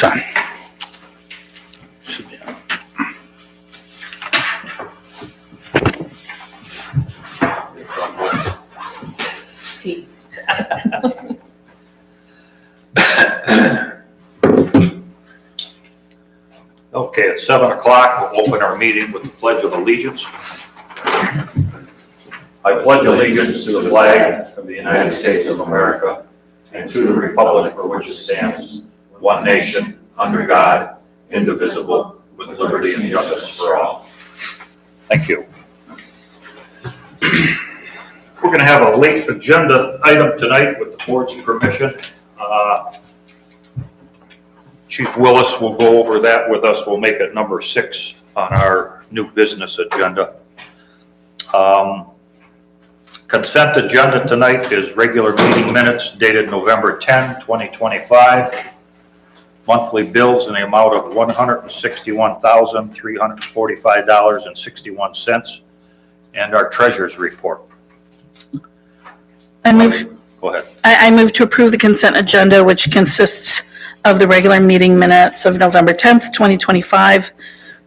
on. Should be on. Okay, at 7 o'clock, we'll open our meeting with the Pledge of Allegiance. I pledge allegiance to the flag of the United States of America and to the republic for which it stands, one nation, under God, indivisible, with liberty and justice for all. Thank you. We're going to have a late agenda item tonight with the board's permission. Chief Willis will go over that with us. We'll make it number 6 on our new business agenda. Consent agenda tonight is regular meeting minutes dated November 10, 2025. Monthly bills in the amount of $161,345.61, and our treasurer's report. Go ahead. I move to approve the consent agenda, which consists of the regular meeting minutes of November 10th, 2025,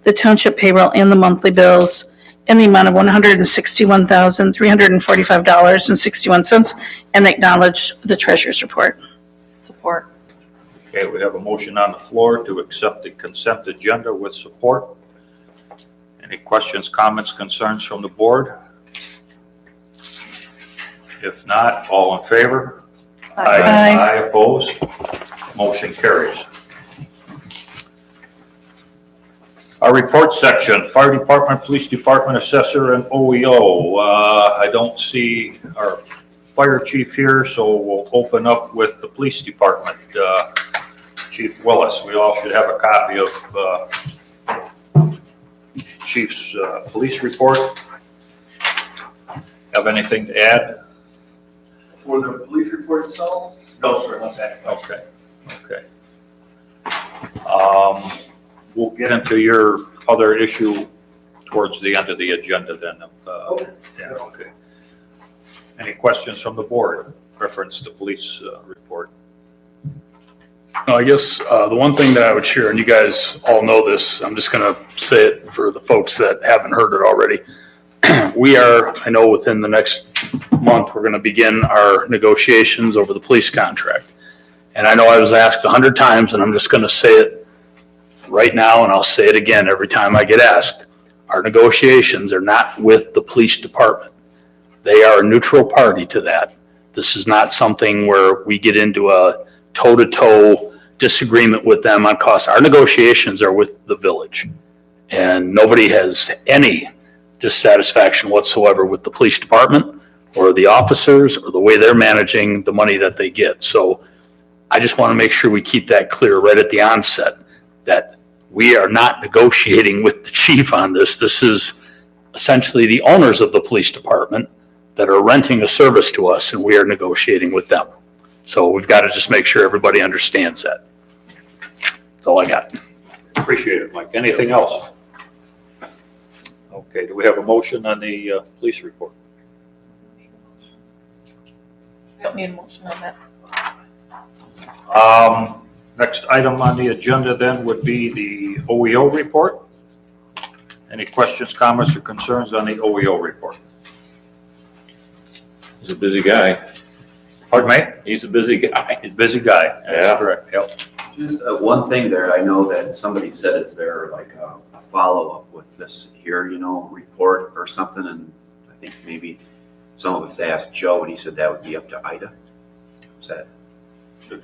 the township payroll and the monthly bills in the amount of $161,345.61, and acknowledge the treasurer's report. Support. Okay, we have a motion on the floor to accept the consent agenda with support. Any questions, comments, concerns from the board? If not, all in favor? Aye. Aye, opposed? Motion carries. Our report section, Fire Department, Police Department, Assessor, and OEO. I don't see our fire chief here, so we'll open up with the police department. Chief Willis, we all should have a copy of Chief's police report. Have anything to add? For the police report itself? No, sir, that's it. Okay. We'll get into your other issue towards the end of the agenda then. Yeah, okay. Any questions from the board? Reference the police report. I guess the one thing that I would share, and you guys all know this, I'm just going to say it for the folks that haven't heard it already. We are, I know within the next month, we're going to begin our negotiations over the police contract. And I know I was asked 100 times, and I'm just going to say it right now, and I'll say it again every time I get asked. Our negotiations are not with the police department. They are a neutral party to that. This is not something where we get into a toe-to-toe disagreement with them on costs. Our negotiations are with the village, and nobody has any dissatisfaction whatsoever with the police department or the officers or the way they're managing the money that they get. So I just want to make sure we keep that clear right at the onset, that we are not negotiating with the chief on this. This is essentially the owners of the police department that are renting a service to us, and we are negotiating with them. So we've got to just make sure everybody understands that. That's all I got. Appreciate it, Mike. Anything else? Okay, do we have a motion on the police report? We don't need a motion on that. Next item on the agenda then would be the OEO report. Any questions, comments, or concerns on the OEO report? He's a busy guy. Pardon me? He's a busy guy. He's a busy guy. That's Yeah. correct. Yep. Just one thing there, I know that somebody said, is there like a follow-up with this here, report or something? And I think maybe some of us asked Joe, and he said that would be up to Ida. Is that?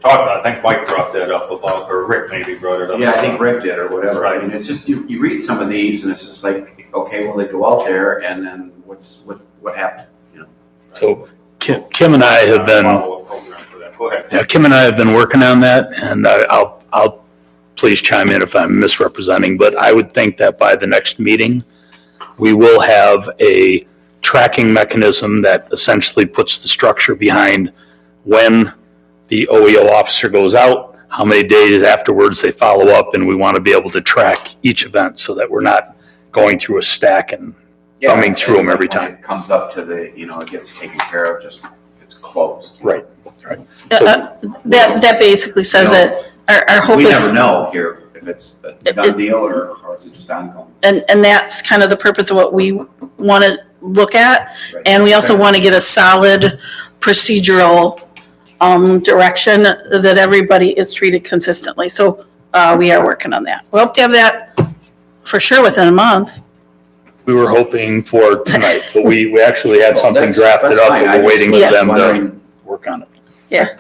I think Mike brought that up about, or Rick maybe brought it up. Yeah, I think Rick did or whatever. Right. I mean, it's just, you read some of these and it's just like, okay, well, they go out there and then what happened, So Kim and I have been, Follow-up program for that. Go ahead. yeah, Kim and I have been working on that, and I'll please chime in if I'm misrepresenting, but I would think that by the next meeting, we will have a tracking mechanism that essentially puts the structure behind when the OEO officer goes out, how many days afterwards they follow up, and we want to be able to track each event so that we're not going through a stack and thumbing through them every time. It comes up to it gets taken care of, just it's closed. Right. That basically says that Our hope We is. never know here if it's a done deal or is it just ongoing. And that's kind of the purpose of what we want to look at. Right. And we also want to get a solid procedural direction that everybody is treated consistently. So we are working on that. We hope to have that for sure within a month. We were hoping for tonight, but we actually had something That's drafted up fine. and I we're just waiting was with them to wondering- work on it. Yeah.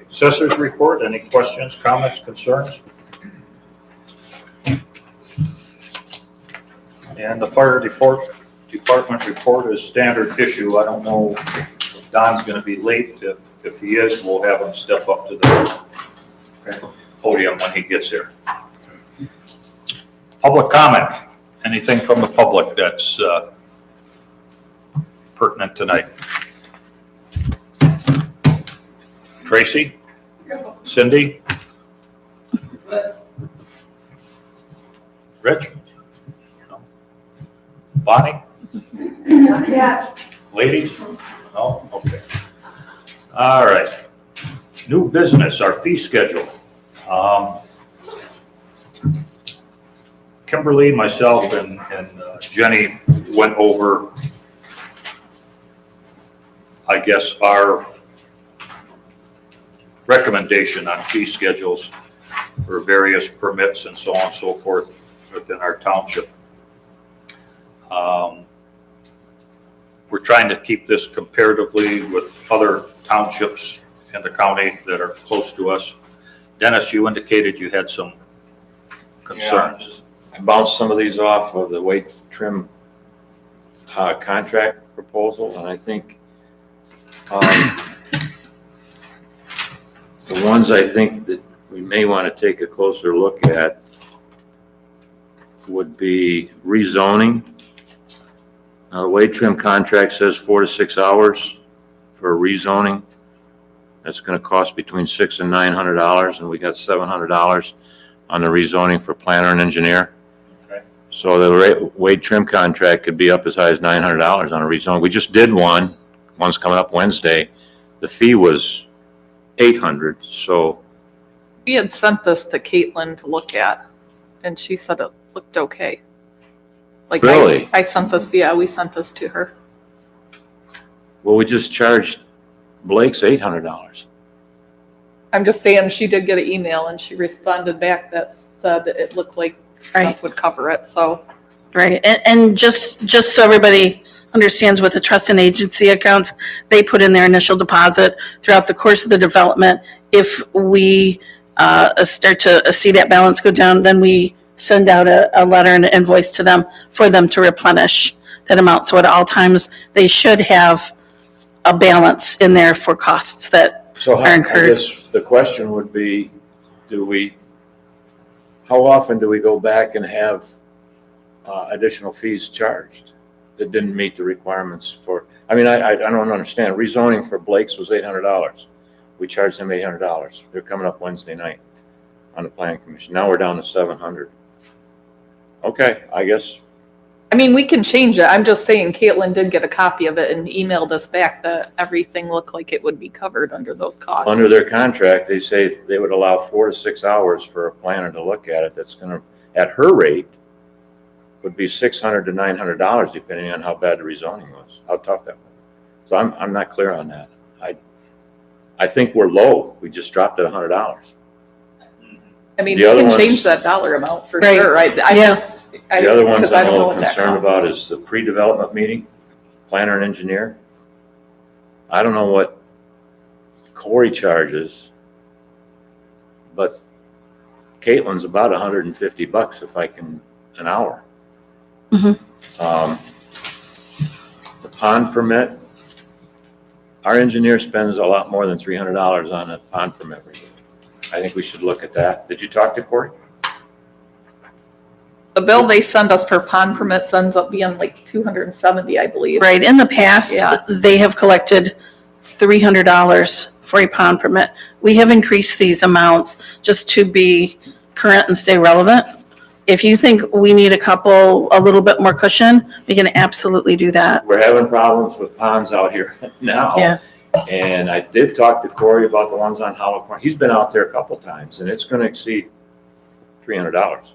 Assessors report, any questions, comments, concerns? And the fire department report is standard issue. I don't know if Don's gonna be late. If he is, we'll have him step up to the podium when he gets here. Public comment, anything from the public that's pertinent tonight? Tracy? Cindy? Rich? No. Bonnie? Yes. Ladies? No? Okay. All right. New business, our fee schedule. Kimberly, myself, and Jenny went over, I guess, our recommendation on fee schedules for various permits and so on and so forth within our township. We're trying to keep this comparatively with other townships in the county that are close to us. Dennis, you indicated you had some concerns. I bounced some of these off of the weight trim contract proposal, and I think the ones I think that we may want to take a closer look at would be rezoning. Now, the weight trim contract says 4 to 6 hours for rezoning. That's going to cost between $600 and $900, and we got $700 on the rezoning for planner and engineer. Okay. So the weight trim contract could be up as high as $900 on a rezone. We just did one. One's coming up Wednesday. The fee was $800. So We had sent this to Caitlin to look at, and she said it looked okay. Like Really? I sent this, yeah, we sent this to her. well, we just charged Blake's $800. I'm just saying, she did get an email and she responded back that said it looked like Right. stuff would cover it, so. Right, and just so everybody understands with the trust and agency accounts, they put in their initial deposit throughout the course of the development. If we start to see that balance go down, then we send out a letter and an invoice to them for them to replenish that amount. So at all times, they should have a balance in there for costs that So are I incurred. guess the question would be, how often do we go back and have additional fees charged that didn't meet the requirements for, I mean, I don't understand. Rezoning for Blake's was $800. We charged them $800. They're coming up Wednesday night on the planning commission. Now we're down to $700. Okay, I guess, I mean, we can change it. I'm just saying Caitlin did get a copy of it and emailed us back that everything looked like it would be covered under those costs. under their contract, they say they would allow 4 to 6 hours for a planner to look at it. That's gonna, at her rate, would be $600 to $900, depending on how bad the rezoning was, how tough that was. So I'm not clear on that. I think we're low. We just dropped it $100. I mean, The we other can ones- change that dollar amount for Right. sure. I Yeah. just, I, The other ones because I I'm a don't know little what that concerned costs. about is the pre-development meeting, planner and engineer. I don't know what Corey charges, but Caitlin's about $150 if I can, an hour. Mhm. The pond permit, our engineer spends a lot more than $300 on a pond permit review. I think we should look at that. Did you talk to Corey? The bill they send us per pond permits ends up being like 270, I believe. Right, in the past, Yeah. they have collected $300 for a pond permit. We have increased these amounts just to be current and stay relevant. If you think we need a little bit more cushion, we can absolutely do that. We're having problems with ponds out here now. Yeah. And I did talk to Corey about the ones on Hollow Corner. He's been out there a couple times, and it's gonna exceed $300.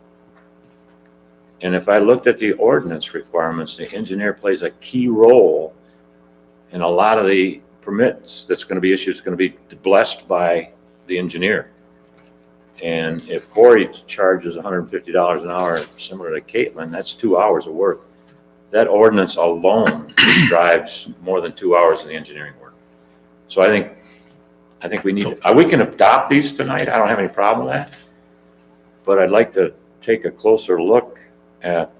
And if I looked at the ordinance requirements, the engineer plays a key role in a lot of the permits that's gonna be issued, is gonna be blessed by the engineer. And if Corey charges $150 an hour, similar to Caitlin, that's 2 hours of work. That ordinance alone describes more than 2 hours of the engineering work. So I think we need, we can adopt these tonight. I don't have any problem with that. But I'd like to take a closer look at,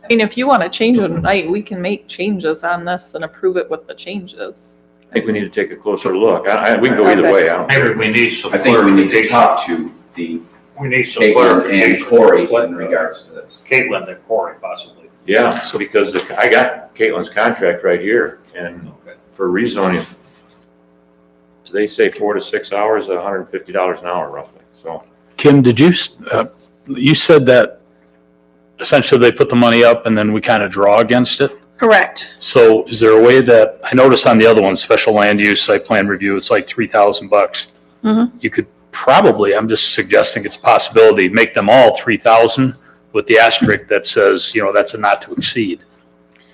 I mean, if you want to change it tonight, we can make changes on this and approve it with the changes. I think we need to take a closer look. We can go either way. I don't. Maybe we need some I think we need to clarification. talk to the We need some Caitlin clarification. and Corey in regards to this. Caitlin and Corey possibly. Yeah, so because I got Caitlin's contract right here, and Okay. for rezoning, they say 4 to 6 hours, $150 an hour roughly, so. Kim, did you said that essentially they put the money up and then we kind of draw against it? Correct. So is there a way that, I noticed on the other one, special land use, site plan review, it's like $3,000. Mhm. You could probably, I'm just suggesting it's a possibility, make them all 3,000 with the asterisk that says, that's a not to exceed.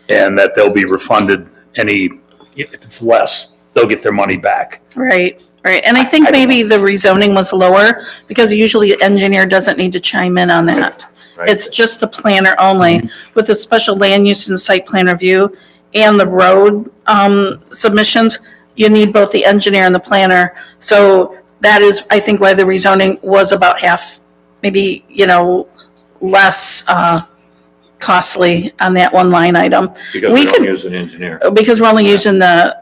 And that they'll be refunded if it's less, they'll get their money back. Right, right. And I think maybe the rezoning was lower because usually the engineer doesn't need to chime in on that. Right. It's just the planner only. With the special land use and site plan review and the road submissions, you need both the engineer and the planner. So that is, I think, why the rezoning was about half, maybe, less costly on that one line item. Because We we don't could- use an engineer. Because we're only using the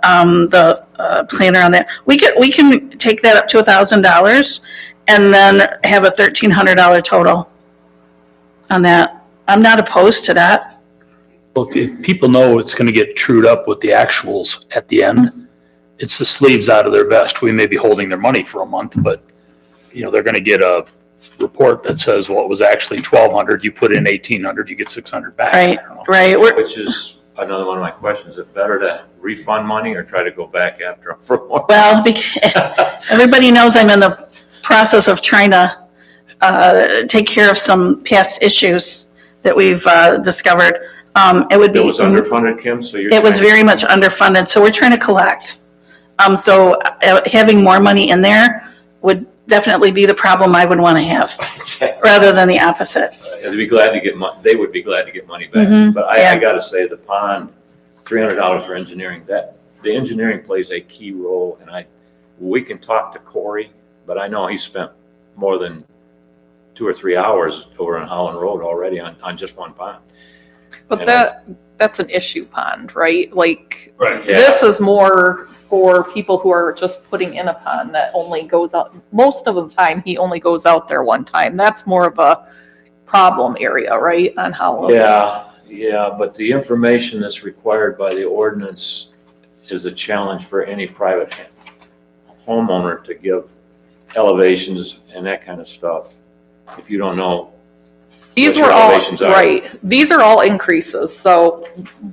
planner on that. We can take that up to $1,000 and then have a $1,300 total on that. I'm not opposed to that. Well, if people know it's going to get trued up with the actuals at the end, it's the sleeves out of their vest. We may be holding their money for a month, but, they're going to get a report that says, well, it was actually 1,200. You put in 1,800, you get 600 back. Right, I don't know. right. Which is another one of my questions. Is it better to refund money or try to go back after them for more? Well, everybody knows I'm in the process of trying to take care of some past issues that we've discovered. It would be. It was underfunded, Kim, so you're. It was trying- very much underfunded, so we're trying to collect. So having more money in there would definitely be the problem I would want to have, rather than the opposite. They'd be glad to get they would be glad to get money back. Mhm, But yeah. I gotta say, the pond, $300 for engineering, the engineering plays a key role, and we can talk to Corey, but I know he spent more than 2 or 3 hours over on Holland Road already on just one pond. But And that's an issue pond, right? Like, Right. Yeah. this is more for people who are just putting in a pond that only goes out, most of the time, he only goes out there one time. That's more of a problem area, right, on Hollow? Yeah, but the information that's required by the ordinance is a challenge for any private homeowner to give elevations and that kind of stuff. If you don't know, These what were your all, elevations are. right, these are all increases, so.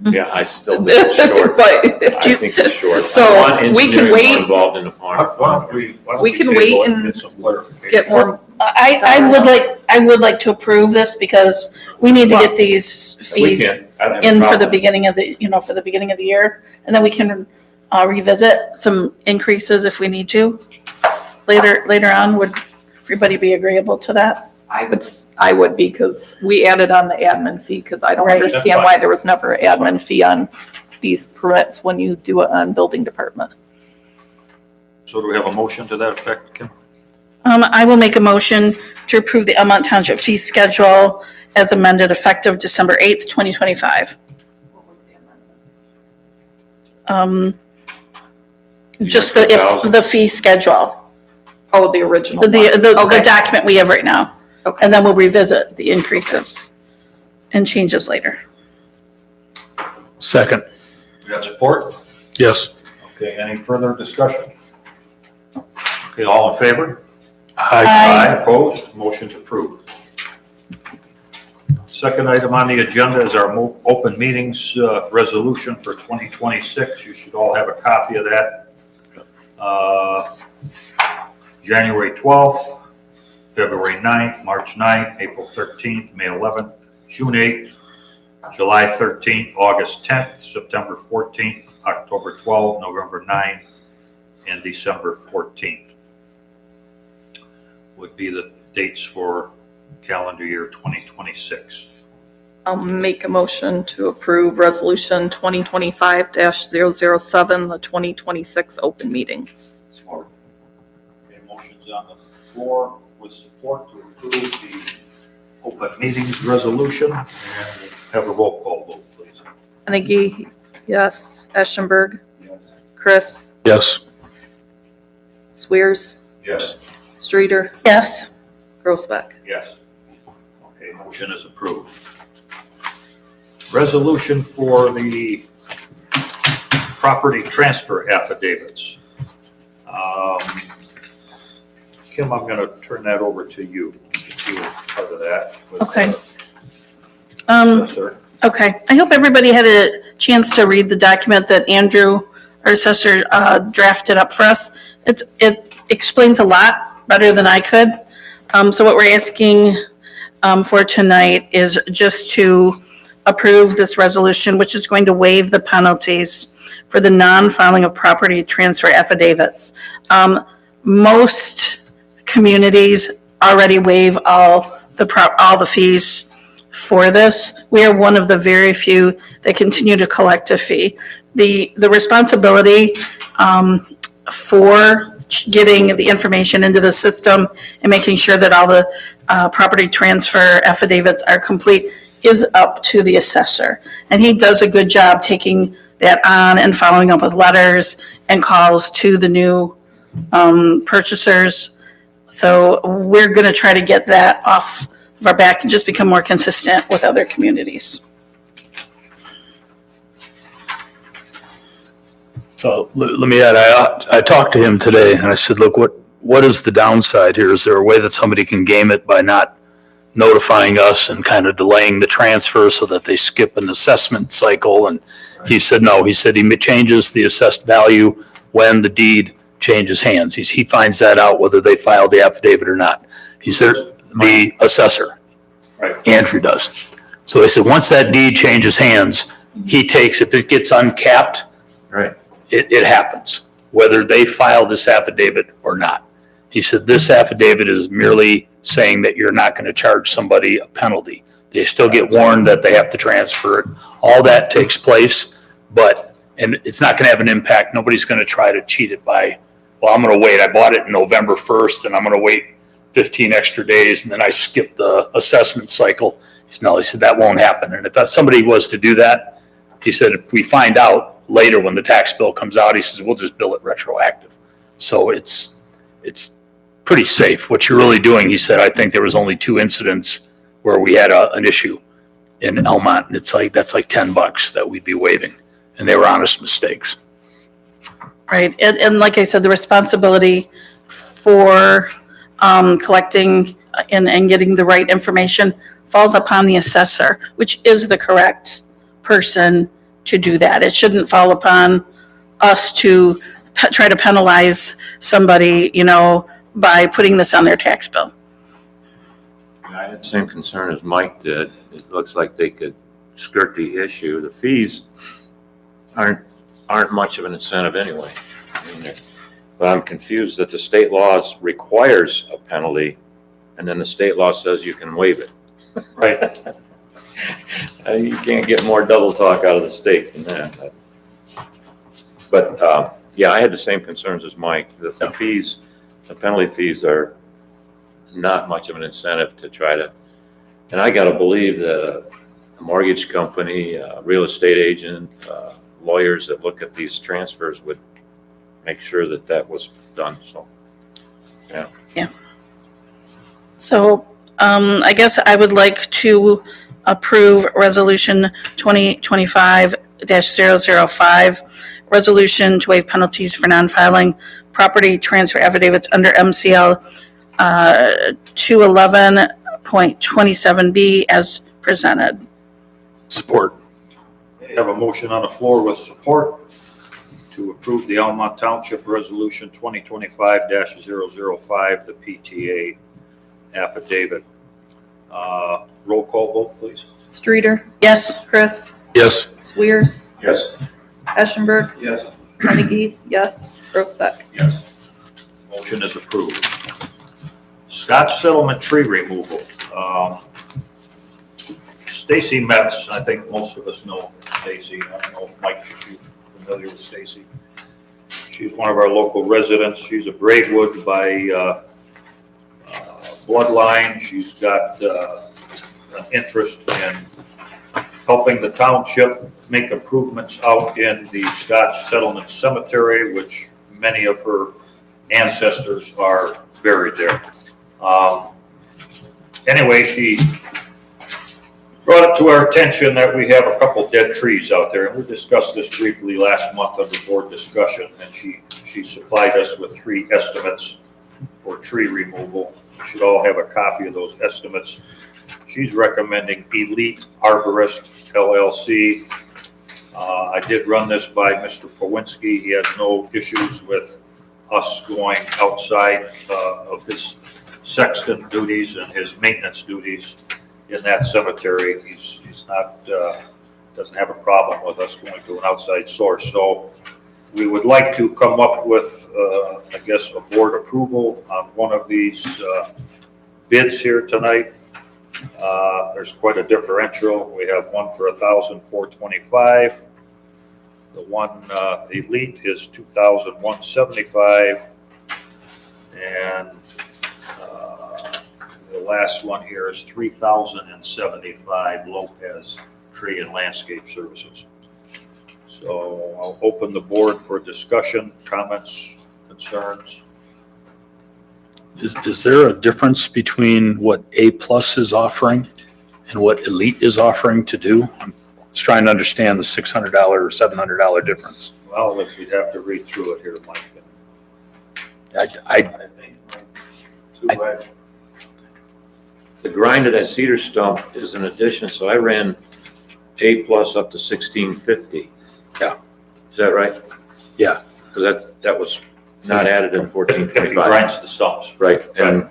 yeah, I still think it's short. But I think it's short. So, I want we can engineering more wait. Involved in the Why pond. don't we We can table wait it and get some clarification? get more, I would like to approve this because we need to get these We fees can. I don't have a in for the problem. beginning of the year. And then we can revisit some increases if we need to later on. Would everybody be agreeable to that? I would be, because we added on the admin fee, because I don't Right. That's understand fine. why there was never an admin fee on these permits when you do it on building department. So do we have a motion to that effect, Kim? I will make a motion to approve the Almont Township fee schedule as amended effective December 8th, 2025. Just the fee schedule, Oh, the original the one. Okay. document we have right now. Okay. And then we'll revisit the increases and changes later. Second, You got support? yes. Okay, any further discussion? Okay, all in favor? Aye. Aye. Opposed? Motion's approved. Second item on the agenda is our open meetings resolution for 2026. You should all have a copy of that. January 12th, February 9th, March 9th, April 13th, May 11th, June 8th, July 13th, August 10th, September 14th, October 12th, November 9th, and December 14th would be the dates for calendar year 2026. I'll make a motion to approve resolution 2025-007, the 2026 open meetings. Support. Okay, motion's on the floor with support to approve the open meetings resolution, and have a roll call vote, please. Carnegie, yes. Eschenberg, Yes. Chris, Yes. Swears, Yes. Streeter, Yes. Grosbeck. Yes. Okay, motion is approved. Resolution for the property transfer affidavits. Kim, I'm gonna turn that over to you. You were part of that. with, Okay. Assessor. Okay, I hope everybody had a chance to read the document that Andrew, our assessor, drafted up for us. It explains a lot better than I could. So what we're asking for tonight is just to approve this resolution, which is going to waive the penalties for the non-filing of property transfer affidavits. Most communities already waive all the fees for this. We are one of the very few that continue to collect a fee. The responsibility for getting the information into the system and making sure that all the property transfer affidavits are complete is up to the assessor. And he does a good job taking that on and following up with letters and calls to the new purchasers. So we're going to try to get that off of our back and just become more consistent with other communities. So let me add, I talked to him today and I said, look, what is the downside here? Is there a way that somebody can game it by not notifying us and kind of delaying the transfer so that they skip an assessment cycle? And he said, no, he said he changes the assessed value when the deed changes hands. He finds that out whether they file the affidavit or not. He said, the assessor, Right. Andrew does. So he said, once that deed changes hands, he takes, if it gets uncapped, Right. it happens, whether they file this affidavit or not. He said, this affidavit is merely saying that you're not going to charge somebody a penalty. They still get warned that they have to transfer it. All that takes place, and it's not going to have an impact. Nobody's going to try to cheat it by, well, I'm going to wait. I bought it November 1st and I'm going to wait 15 extra days and then I skip the assessment cycle. He said, no, he said, that won't happen. And if somebody was to do that, he said, if we find out later when the tax bill comes out, he says, we'll just bill it retroactive. So it's pretty safe. What you're really doing, he said, I think there was only 2 incidents where we had an issue in Almont, and that's like $10 that we'd be waiving, and they were honest mistakes. Right, and like I said, the responsibility for collecting and getting the right information falls upon the assessor, which is the correct person to do that. It shouldn't fall upon us to try to penalize somebody, by putting this on their tax bill. I had the same concern as Mike did. It looks like they could skirt the issue. The fees aren't much of an incentive anyway. But I'm confused that the state laws requires a penalty, and then the state law says you can waive it. Right. You can't get more double talk out of the state than that. But yeah, I had the same concerns as Mike. The fees, the penalty fees are not much of an incentive to try to, and I got to believe that a mortgage company, a real estate agent, lawyers that look at these transfers would make sure that was done. So, yeah. So I guess I would like to approve Resolution 2025-005, resolution to waive penalties for non-filing property transfer affidavits under MCL 211.27B as presented. Support. We have a motion on the floor with support to approve the Almont Township Resolution 2025-005, the PTA affidavit. Roll call vote, please. Streeter, Yes, Chris, Yes. Swears, Yes. Eschenberg, Yes. Carnegie, yes, Grosbeck. Yes. Motion is approved. Scotch Settlement tree removal. Stacy Metz, I think most of us know Stacy. I don't know, Mike, if you're familiar with Stacy. She's one of our local residents. She's a Braidwood by bloodline. She's got an interest in helping the township make improvements out in the Scotch Settlement Cemetery, which many of her ancestors are buried there. Anyway, she brought it to our attention that we have a couple dead trees out there, and we discussed this briefly last month under board discussion, and she supplied us with 3 estimates for tree removal. You should all have a copy of those estimates. She's recommending Elite Arborist LLC. I did run this by Mr. Powinski. He has no issues with us going outside of his sexton duties and his maintenance duties in that cemetery. He's not, doesn't have a problem with us going to an outside source. So we would like to come up with, I guess, a board approval on one of these bids here tonight. There's quite a differential. We have one for $1,425. The one Elite is $2,175, and the last one here is $3,075. Lopez Tree and Landscape Services. So I'll open the board for discussion, comments, concerns. Is there a difference between what A+ is offering and what Elite is offering to do? I'm just trying to understand the $600 or $700 difference. Well, we'd have to read through it here, Mike. The grind of that cedar stump is an addition, so I ran A+ up to 1650. Yeah. Is that right? Yeah. Because that was not added in If he 1425. grinds the stumps. Right, and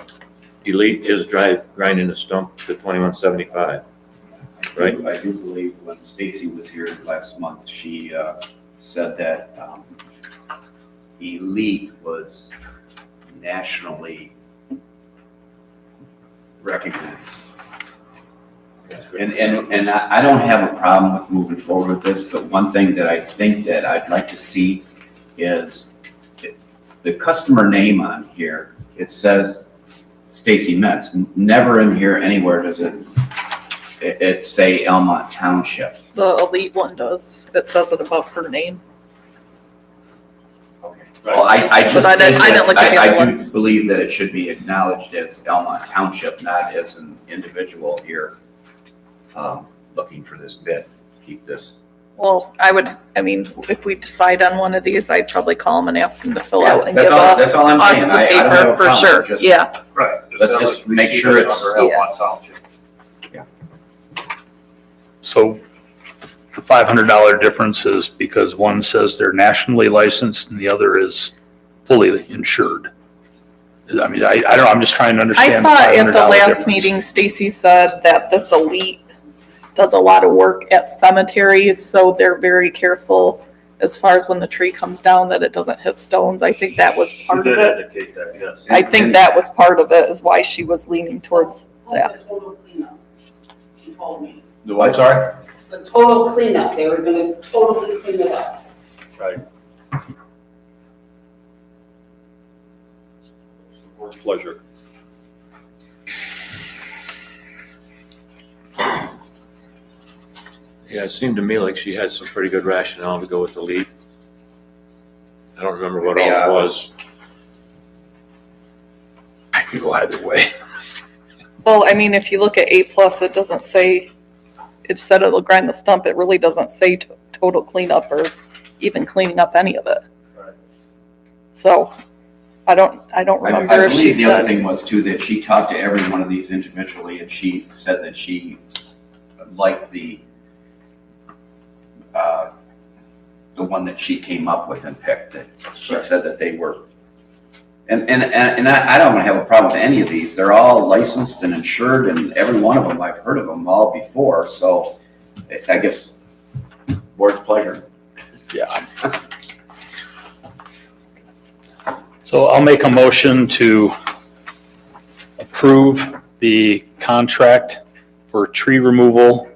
Elite is grinding the stump to 2175. Right. I do believe when Stacy was here last month, she said that Elite was nationally recognized. And I don't have a problem with moving forward with this, but one thing that I think that I'd like to see is the customer name on here. It says Stacy Metz. Never in here anywhere does it say Almont Township. The Elite one does. It says it above her name. Okay. Well, I just But I didn't think look at the that other I do ones. believe that it should be acknowledged as Almont Township, not as an individual here looking for this bid. Keep this. Well, I mean, if we decide on one of these, I'd probably call them and ask them to fill Yeah, out and that's give all- that's all I'm us saying. the I don't have a paper for problem, sure. just- Yeah. Right. Let's just make sure it's- Under Almont Township. So the $500 difference is because one says they're nationally licensed and the other is fully insured. I mean, I don't know, I'm just trying to I understand. thought at the $500 last difference. meeting, Stacy said that this Elite does a lot of work at cemeteries, so they're very careful as far as when the tree comes down that it doesn't hit stones. I think that was part She of did it. indicate that, yes. I think that was part of it, is why she was leaning towards that. The total cleanup, she told me. The what, sorry? The total cleanup, they were gonna totally clean it up. Right. It's the board's pleasure. Yeah, it seemed to me like she had some pretty good rationale to go with Elite. I don't remember what all Yeah, it was. I can go either way. Well, I mean, if you look at A+, it doesn't say, it said it'll grind the stump. It really doesn't say total cleanup or even cleaning up any of it. Right. So I don't remember I if she believe the other said. thing was too, that she talked to every one of these individually and she said that she like the one that she came up with and picked. That she said that they were, and I don't have a problem with any of these. They're all licensed and insured, and every one of them, I've heard of them all before. So I guess board's pleasure. Yeah. So I'll make a motion to approve the contract for tree removal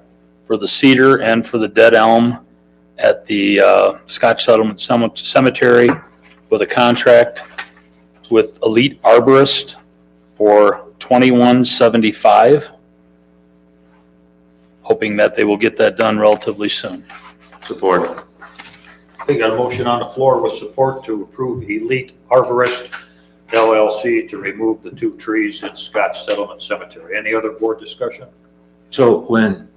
for the cedar and for the dead elm at the Scotch Settlement Cemetery with a contract with Elite Arborist for $21.75, hoping that they will get that done relatively soon. Support. We got a motion on the floor with support to approve Elite Arborist LLC to remove the 2 trees in Scotch Settlement Cemetery. Any other board discussion? So when,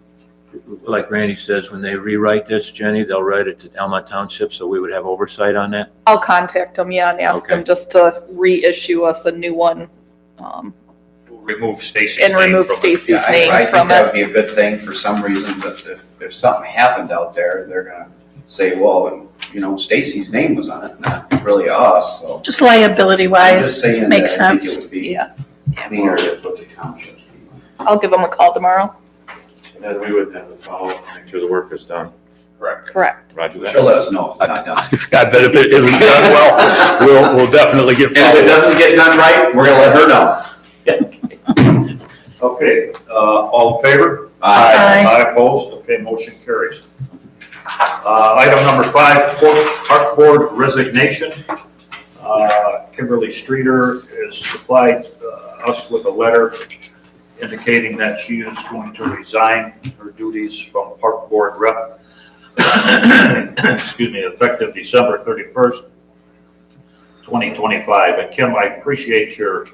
like Randy says, when they rewrite this, Jenny, they'll write it to Almont Township, so we would have oversight on that? I'll contact them, yeah, and ask them Okay. just to reissue us a new one. We'll remove Stacy's And name remove from it. Stacy's I name think from that it. would be a good thing for some reason, but if something happened out there, they're gonna say, well, you know, Stacy's name was on it, not really us, so. Just liability I'm wise, just saying that makes I think sense. it would be Yeah, cleaner to put the township. I'll give them a call tomorrow. And then we would have to follow, make sure the work is done. Correct. Roger She'll that. let us know if it's not done. I bet if it isn't done well, we'll definitely get And if it followed. doesn't get done right, we're gonna let her know. Okay, all in favor? Aye. Aye opposed? Okay, motion carries. Item number 5, park board resignation. Kimberly Streeter has supplied us with a letter indicating that she is going to resign her duties from park board rep. Excuse me, effective December 31st, 2025. And Kim, I appreciate your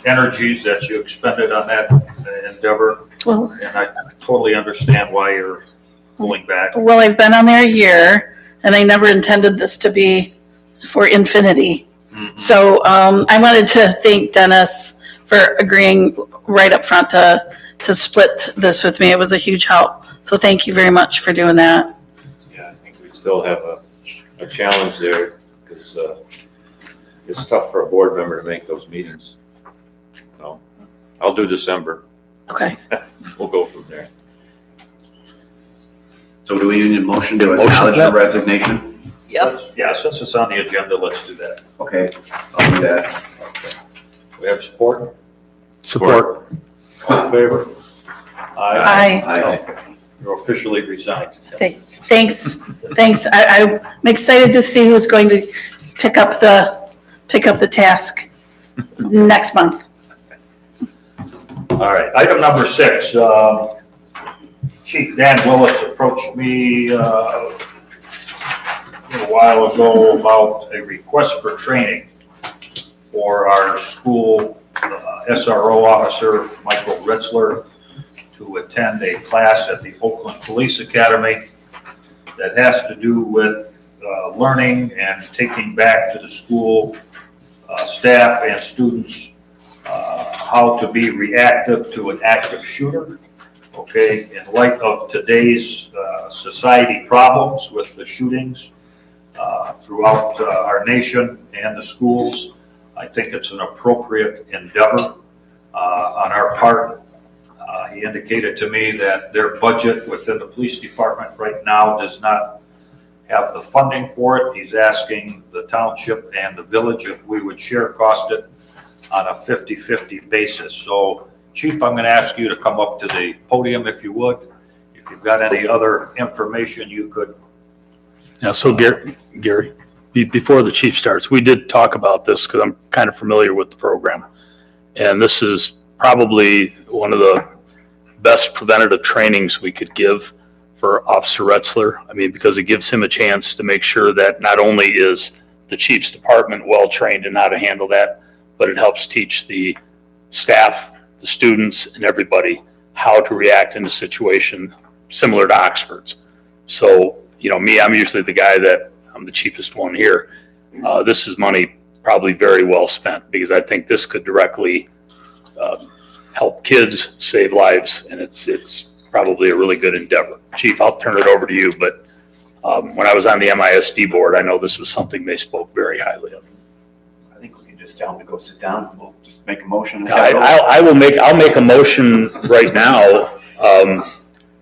energies that you expended on that endeavor, Well, and I totally understand why you're pulling back. well, I've been on there a year and I never intended this to be for infinity. So I wanted to thank Dennis for agreeing right up front to split this with me. It was a huge help. So thank you very much for doing that. Yeah, I think we still have a challenge there, because it's tough for a board member to make those meetings. So I'll do December. Okay. We'll go from there. So do we need a motion to Motion acknowledge to her that? resignation? Yes. Yeah, since it's on the agenda, let's do that. Okay, I'll do that. We have support? Support. All in favor? Aye. Aye. You're officially resigned. Thanks. I'm excited to see who's going to pick up the task next month. All right, item number 6. Chief Dan Willis approached me a while ago about a request for training for our school SRO officer, Michael Ritzler, to attend a class at the Oakland Police Academy that has to do with learning and taking back to the school staff and students how to be reactive to an active shooter. Okay, in light of today's society problems with the shootings throughout our nation and the schools, I think it's an appropriate endeavor on our part. He indicated to me that their budget within the police department right now does not have the funding for it. He's asking the township and the village if we would share cost it on a 50-50 basis. So, Chief, I'm going to ask you to come up to the podium if you would. If you've got any other information you could. Yeah, so Gary, before the chief starts, we did talk about this because I'm kind of familiar with the program. And this is probably one of the best preventative trainings we could give for Officer Retzler. I mean, because it gives him a chance to make sure that not only is the chief's department well-trained in how to handle that, but it helps teach the staff, the students, and everybody how to react in a situation similar to Oxford's. So, you know, me, I'm usually the guy that I'm the cheapest one here. This is money probably very well spent, because I think this could directly help kids, save lives, and it's probably a really good endeavor. Chief, I'll turn it over to you, but when I was on the MISD board, I know this was something they spoke very highly of. I think we can just tell them to go sit down and we'll just make a motion. and have it over. I'll make a motion right now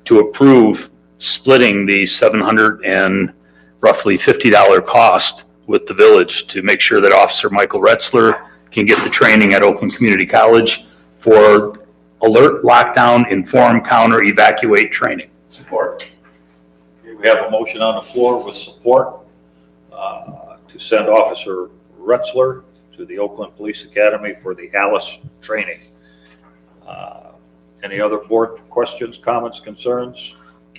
to approve splitting the $700 and roughly $50 cost with the village to make sure that Officer Michael Retzler can get the training at Oakland Community College for alert, lockdown, inform, counter, evacuate training. Support. Okay, we have a motion on the floor with support to send Officer Retzler to the Oakland Police Academy for the ALICE training. Any other board questions, comments, concerns?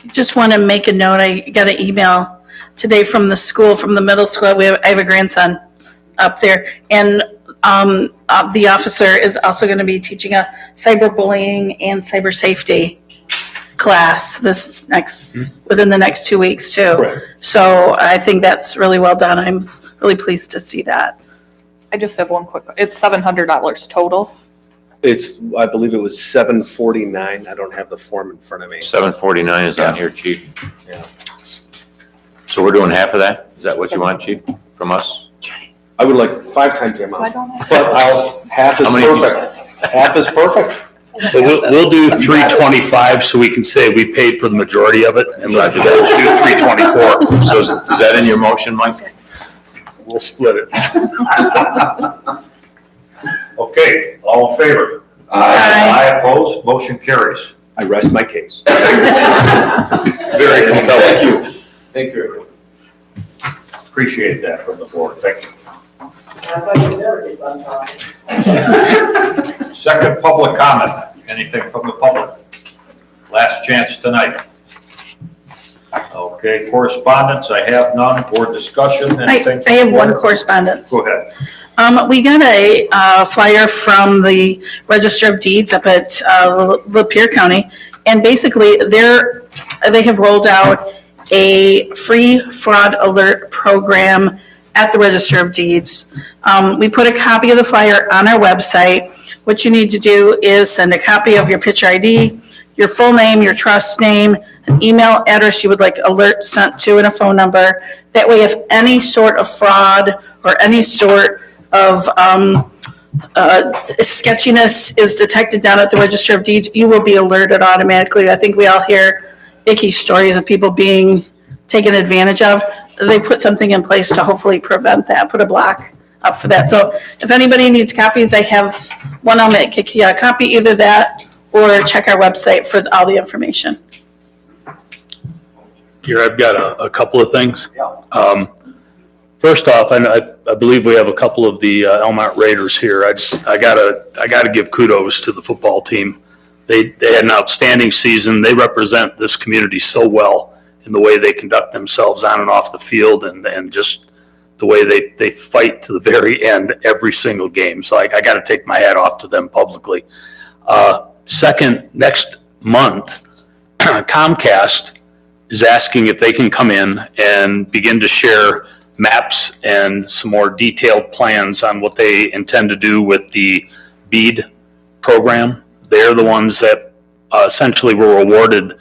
Just want to make a note, I got an email today from the school, from the middle school. I have a grandson up there, and the officer is also going to be teaching a cyberbullying and cyber safety class within the next 2 weeks too. Correct. So I think that's really well done. I'm really pleased to see that. I just have one quick, it's $700 total. I believe it was $749. I don't have the form in front of me. 749 is on here, chief. Yeah. So we're doing half of that? Is that what you want, chief, from us? I would like 5 times the Why amount, don't I? but half is How many- perfect. Half is perfect. So we'll do 325 so we can say we paid for the majority of it, and let the village do 324. So is that in your motion, Mike? We'll split it. Okay, all in favor? Aye. Opposed? Motion carries. I rest my case. Very compelling. Thank you. Thank you, everyone. Appreciate that from the board. Thank you. Second public comment. Anything from the public? Last chance tonight. Okay, correspondence, I have none. Board discussion, anything? I have one Board? correspondence. Go ahead. We got a flyer from the Register of Deeds up at Lapeer County, and basically they have rolled out a free fraud alert program at the Register of Deeds. We put a copy of the flyer on our website. What you need to do is send a copy of your picture ID, your full name, your trust name, an email address you would like alert sent to, and a phone number. That way, if any sort of fraud or any sort of sketchiness is detected down at the Register of Deeds, you will be alerted automatically. I think we all hear icky stories of people being taken advantage of. They put something in place to hopefully prevent that, put a block up for that. So if anybody needs copies, I have one. I'll make a copy, either that or check our website for all the information. Here, I've got a couple of things. First off, I believe we have a couple of the Almont Raiders here. I gotta give kudos to the football team. They had an outstanding season. They represent this community so well in the way they conduct themselves on and off the field, and just the way they fight to the very end every single game. So I gotta take my hat off to them publicly. Second, next month, Comcast is asking if they can come in and begin to share maps and some more detailed plans on what they intend to do with the BEAD program. They're the ones that essentially were awarded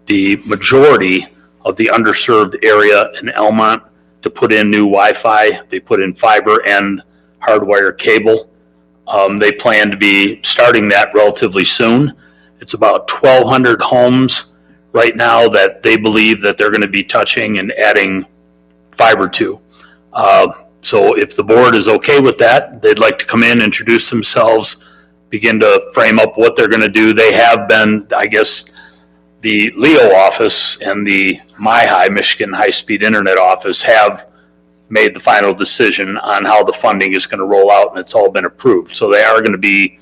the majority of the underserved area in Almont to put in new Wi-Fi. They put in fiber and hardwire cable. They plan to be starting that relatively soon. It's about 1,200 homes right now that they believe that they're going to be touching and adding fiber to. So if the board is okay with that, they'd like to come in, introduce themselves, begin to frame up what they're going to do. They have been, I guess, the Leo office and the MyHigh, Michigan High-Speed Internet office, have made the final decision on how the funding is going to roll out, and it's all been approved. So they are going to be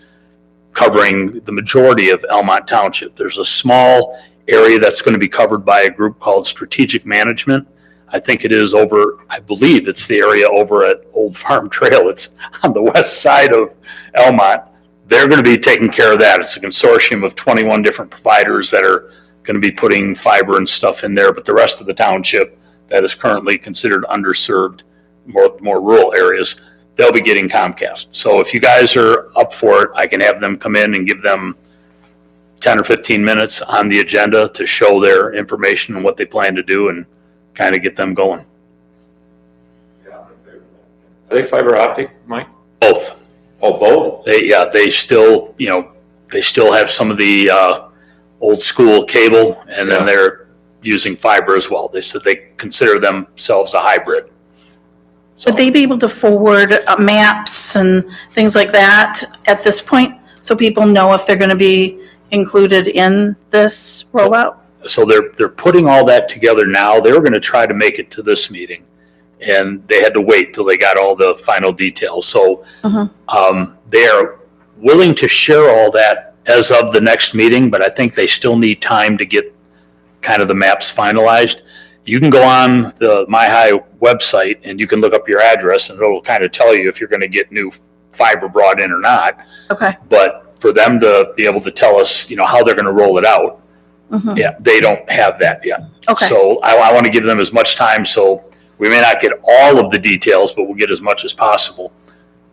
covering the majority of Almont Township. There's a small area that's going to be covered by a group called Strategic Management. I think it is over, I believe it's the area over at Old Farm Trail. It's on the west side of Almont. They're going to be taking care of that. It's a consortium of 21 different providers that are going to be putting fiber and stuff in there, but the rest of the township that is currently considered underserved, more rural areas, they'll be getting Comcast. So if you guys are up for it, I can have them come in and give them 10 or 15 minutes on the agenda to show their information and what they plan to do and kind of get them going. Are they fiber optic, Mike? Both. Oh, both? They still, they still have some of the old school cable, and then Yeah. they're using fiber as well. They said they consider themselves a hybrid. So, Would they be able to forward maps and things like that at this point? So people know if they're going to be included in this rollout? so they're putting all that together now. They were going to try to make it to this meeting, and they had to wait till they got all the final details. So they are willing to share all that as of the next meeting, but I think they still need time to get kind of the maps finalized. You can go on the MyHigh website and you can look up your address, and it'll kind of tell you if you're going to get new fiber brought in or not. Okay. But for them to be able to tell us, how they're going to roll it out, yeah, they don't have that yet. Okay. So I want to give them as much time, so we may not get all of the details, but we'll get as much as possible.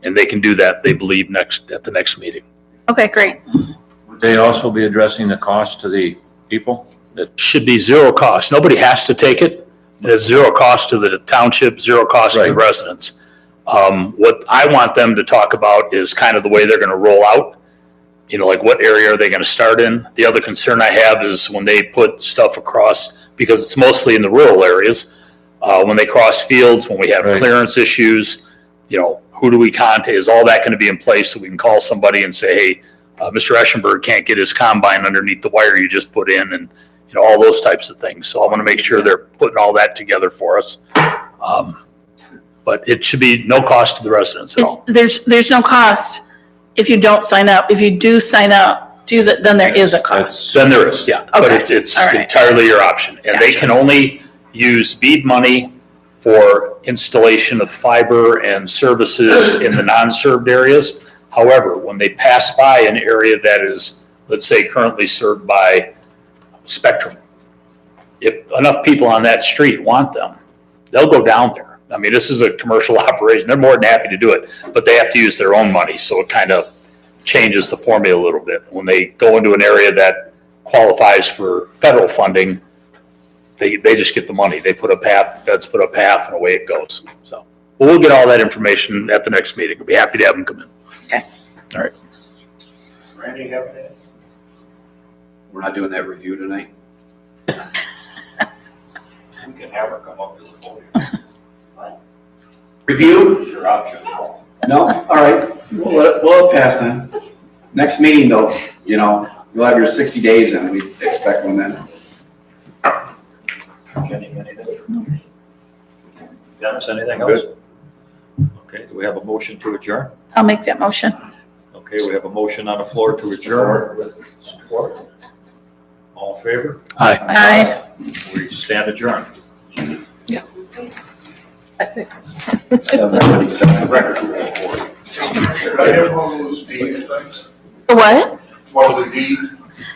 And they can do that, they believe, at the next meeting. Okay, great. Would they also be addressing the cost to the people? Should be zero cost. Nobody has to take it. It's zero cost to the township, zero cost to the Right. residents. What I want them to talk about is kind of the way they're going to roll out. Like what area are they going to start in? The other concern I have is when they put stuff across, because it's mostly in the rural areas, when they cross fields, when we have Right. clearance issues, who do we contact? Is all that going to be in place so we can call somebody and say, hey, Mr. Eschenberg can't get his combine underneath the wire you just put in, and all those types of things. So I want to make sure they're putting all that together for us. But it should be no cost to the residents at all. There's no cost if you don't sign up. If you do sign up to use it, then there is a cost. Then there is, yeah. But Okay. it's All right. entirely your option. And they Gotcha. can only use BEAD money for installation of fiber and services in the non-served areas. However, when they pass by an area that is, let's say, currently served by Spectrum, if enough people on that street want them, they'll go down there. I mean, this is a commercial operation. They're more than happy to do it, but they have to use their own money. So it kind of changes the formula a little bit. When they go into an area that qualifies for federal funding, they just get the money. They put a path, the feds put a path, and away it goes. So we'll get all that information at the next meeting. We'll be happy to have them come in. Okay. All right. Randy, you have anything? We're not doing that review tonight? We can have her come up to the podium. Review? It's your option. No? All right. We'll pass then. Next meeting though, you'll have your 60 days and we expect one then. Jenny, anything? Dennis, anything else? Okay, do we have a motion to adjourn? I'll make that motion. Okay, we have a motion on the floor to adjourn with support. All in favor? Hi. Aye. We stand adjourned. I think. Everybody set the record. Could I have one of those deed things? What? One of the deed?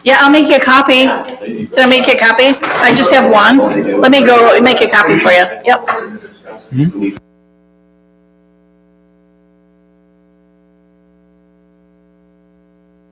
Yeah, I'll make you a copy. Did I make you a copy? I just have one. Let me go make a copy for you. Yep.